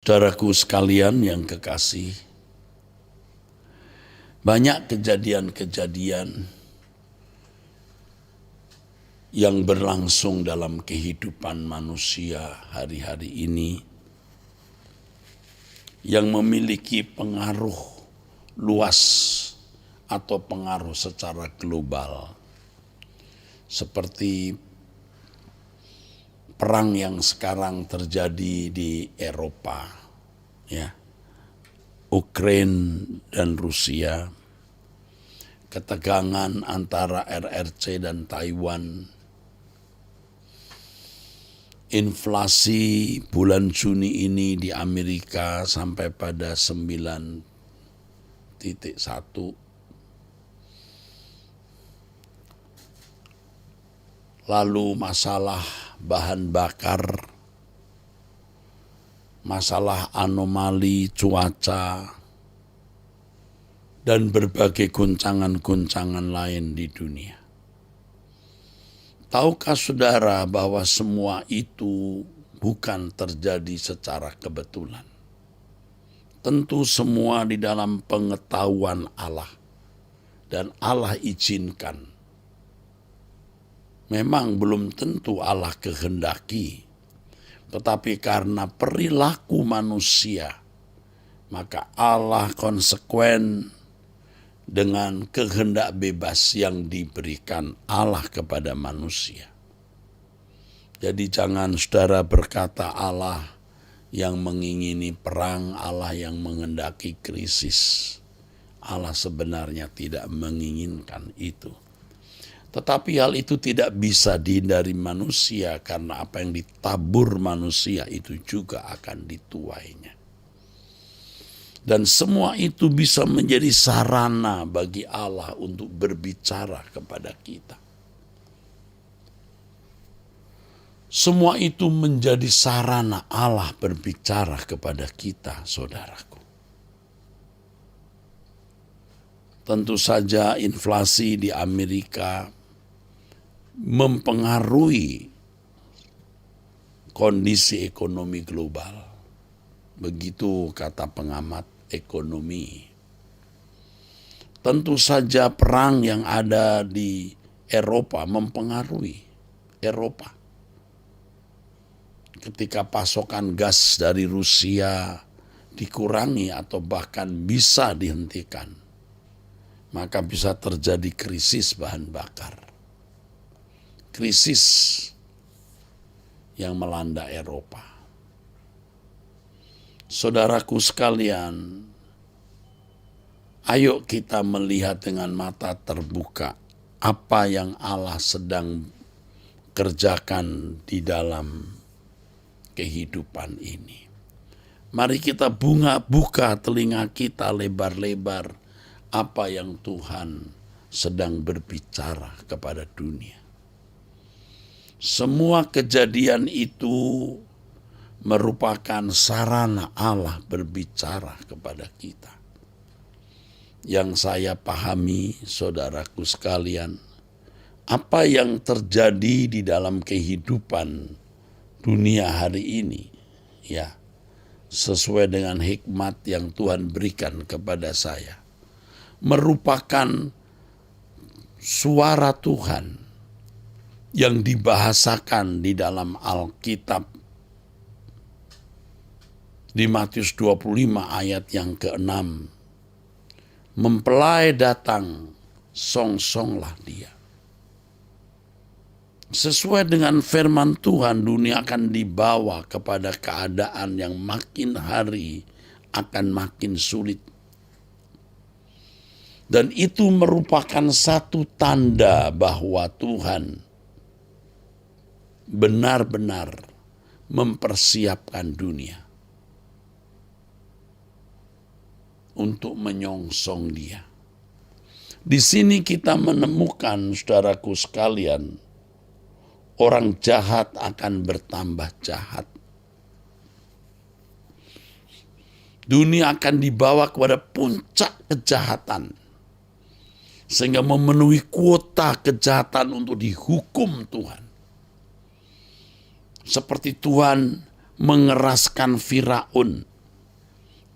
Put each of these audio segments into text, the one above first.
Saudaraku sekalian yang kekasih, banyak kejadian-kejadian yang berlangsung dalam kehidupan manusia hari-hari ini yang memiliki pengaruh luas atau pengaruh secara global. Seperti perang yang sekarang terjadi di Eropa, ya, Ukraina dan Rusia, ketegangan antara RRC dan Taiwan, inflasi bulan Juni ini di Amerika sampai pada 9,1, lalu masalah bahan bakar, masalah anomali cuaca, dan berbagai guncangan-guncangan lain di dunia. Tahukah saudara bahwa semua itu bukan terjadi secara kebetulan? Tentu semua di dalam pengetahuan Allah, dan Allah izinkan. Memang belum tentu Allah kehendaki, tetapi karena perilaku manusia, maka Allah konsekuen dengan kehendak bebas yang diberikan Allah kepada manusia. Jadi jangan saudara berkata Allah yang mengingini perang, Allah yang menghendaki krisis. Allah sebenarnya tidak menginginkan itu. Tetapi hal itu tidak bisa dihindari manusia, karena apa yang ditabur manusia itu juga akan dituainya. Dan semua itu bisa menjadi sarana bagi Allah untuk berbicara kepada kita. Semua itu menjadi sarana Allah berbicara kepada kita, saudaraku. Tentu saja inflasi di Amerika mempengaruhi kondisi ekonomi global. Begitu kata pengamat ekonomi. Tentu saja perang yang ada di Eropa mempengaruhi Eropa. Ketika pasokan gas dari Rusia dikurangi atau bahkan bisa dihentikan, maka bisa terjadi krisis bahan bakar. Krisis yang melanda Eropa. Saudaraku sekalian, ayo kita melihat dengan mata terbuka apa yang Allah sedang kerjakan di dalam kehidupan ini. Mari kita buka telinga kita lebar-lebar apa yang Tuhan sedang berbicara kepada dunia. Semua kejadian itu merupakan sarana Allah berbicara kepada kita. Yang saya pahami, saudaraku sekalian, apa yang terjadi di dalam kehidupan dunia hari ini, ya, sesuai dengan hikmat yang Tuhan berikan kepada saya, merupakan suara Tuhan yang dibahasakan di dalam Alkitab di Matius 25 ayat yang ke-6. Mempelai datang, song-songlah dia. Sesuai dengan firman Tuhan, dunia akan dibawa kepada keadaan yang makin hari akan makin sulit. Dan itu merupakan satu tanda bahwa Tuhan benar-benar mempersiapkan dunia untuk menyongsong Dia. Di sini kita menemukan, saudaraku sekalian, orang jahat akan bertambah jahat. Dunia akan dibawa kepada puncak kejahatan, sehingga memenuhi kuota kejahatan untuk dihukum Tuhan. Seperti Tuhan mengeraskan Firaun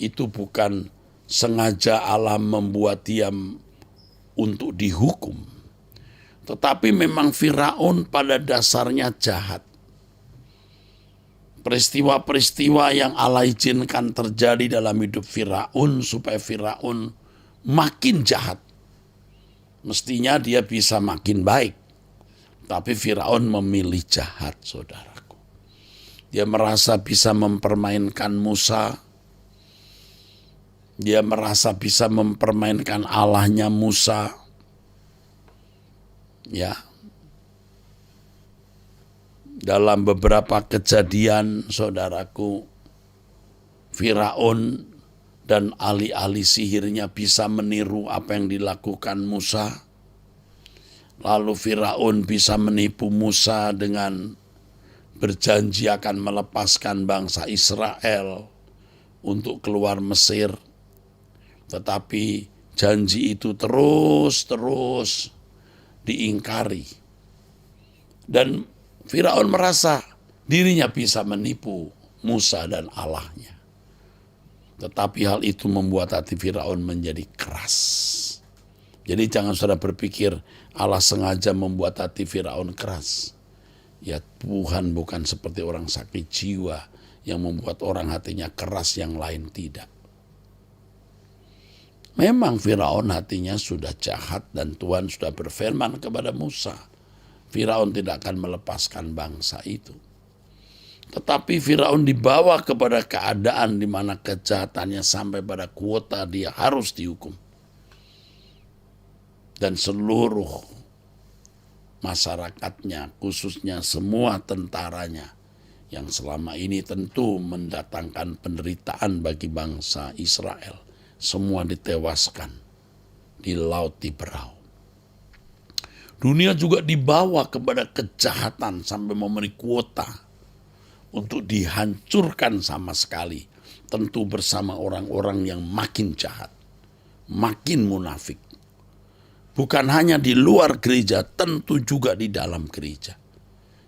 itu bukan sengaja Allah membuat dia untuk dihukum. Tetapi memang Firaun pada dasarnya jahat. Peristiwa-peristiwa yang Allah izinkan terjadi dalam hidup Firaun supaya Firaun makin jahat. Mestinya dia bisa makin baik. Tapi Firaun memilih jahat, saudaraku. Dia merasa bisa mempermainkan Musa. Dia merasa bisa mempermainkan Allahnya Musa. Ya. Dalam beberapa kejadian, saudaraku, Firaun dan ahli-ahli sihirnya bisa meniru apa yang dilakukan Musa. Lalu Firaun bisa menipu Musa dengan berjanji akan melepaskan bangsa Israel untuk keluar Mesir. Tetapi janji itu terus diingkari. Dan Firaun merasa dirinya bisa menipu Musa dan Allahnya. Tetapi hal itu membuat hati Firaun menjadi keras. Jadi jangan saudara berpikir Allah sengaja membuat hati Firaun keras. Ya, Tuhan bukan seperti orang sakit jiwa yang membuat orang hatinya keras, yang lain tidak. Memang Firaun hatinya sudah jahat dan Tuhan sudah berfirman kepada Musa, Firaun tidak akan melepaskan bangsa itu. Tetapi Firaun dibawa kepada keadaan di mana kejahatannya sampai pada kuota dia harus dihukum. Dan seluruh masyarakatnya, khususnya semua tentaranya, yang selama ini tentu mendatangkan penderitaan bagi bangsa Israel, semua ditewaskan di Laut Tiberau. Dunia juga dibawa kepada kejahatan sampai memberi kuota untuk dihancurkan sama sekali. Tentu bersama orang-orang yang makin jahat, makin munafik. Bukan hanya di luar gereja, tentu juga di dalam gereja.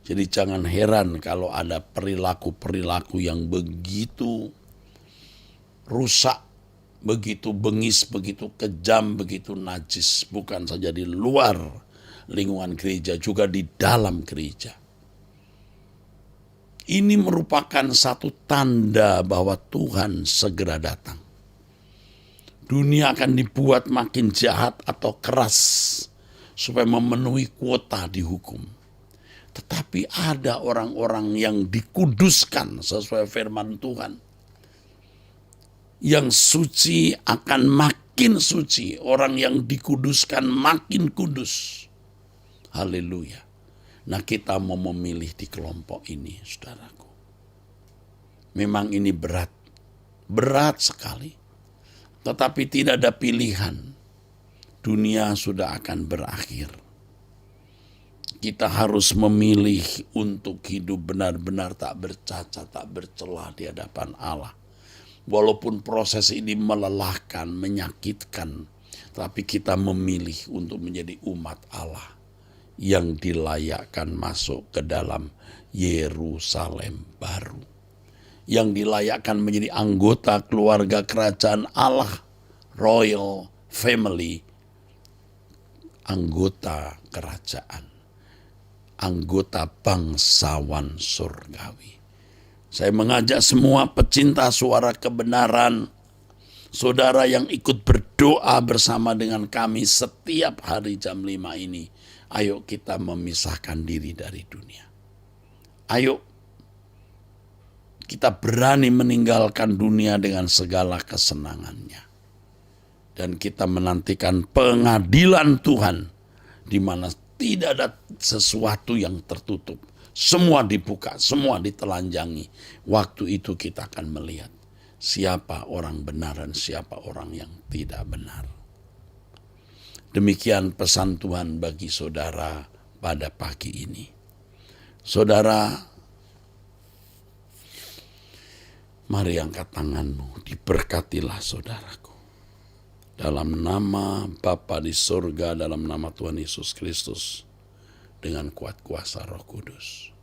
Jadi jangan heran kalau ada perilaku-perilaku yang begitu rusak, begitu bengis, begitu kejam, begitu najis. Bukan saja di luar lingkungan gereja, juga di dalam gereja. Ini merupakan satu tanda bahwa Tuhan segera datang. Dunia akan dibuat makin jahat atau keras supaya memenuhi kuota dihukum. Tetapi ada orang-orang yang dikuduskan sesuai firman Tuhan. Yang suci akan makin suci, orang yang dikuduskan makin kudus. Haleluya. Nah, kita mau memilih di kelompok ini, saudaraku. Memang ini berat sekali. Tetapi tidak ada pilihan. Dunia sudah akan berakhir. Kita harus memilih untuk hidup benar-benar tak bercacat, tak bercelah di hadapan Allah. Walaupun proses ini melelahkan, menyakitkan, tapi kita memilih untuk menjadi umat Allah yang dilayakkan masuk ke dalam Yerusalem baru, yang dilayakkan menjadi anggota keluarga kerajaan Allah, royal family, anggota kerajaan, anggota bangsawan surgawi. Saya mengajak semua pecinta suara kebenaran, saudara yang ikut berdoa bersama dengan kami setiap hari jam 5 ini, ayo kita memisahkan diri dari dunia. Ayo kita berani meninggalkan dunia dengan segala kesenangannya. Dan kita menantikan pengadilan Tuhan, di mana tidak ada sesuatu yang tertutup. Semua dibuka, semua ditelanjangi. Waktu itu kita akan melihat siapa orang benar dan siapa orang yang tidak benar. Demikian pesan Tuhan bagi saudara pada pagi ini. Saudara, mari angkat tanganmu, diberkatilah saudaraku. Dalam nama Bapa di surga, dalam nama Tuhan Yesus Kristus, dengan kuat kuasa Roh Kudus.